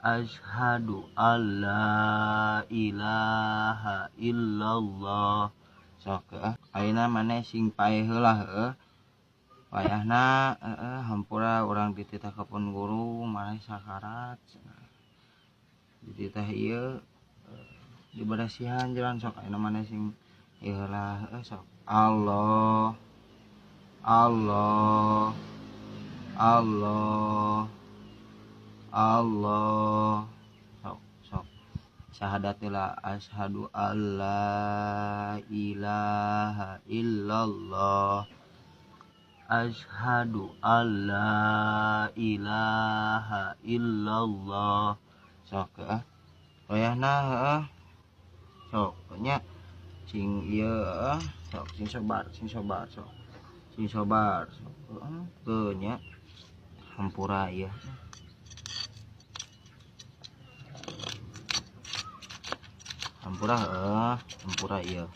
Asyhadu alla ilaha illallah. Sok ayeuna maneh sing paeh heula heueuh. Wayahna hampura urang dititahkeun guru maneh sakarat. Dititah ieu dibarasihan jalan sok ayeuna maneh sing heula heueuh sok. Allah Allah Allah Allah sok syahadatila asyhadu alla ilaha illallah. Asyhadu alla ilaha illallah. Sok wayahna heueuh sok nya sing ieu sok sing sobar sok teu nya hampura ieu hampura ieu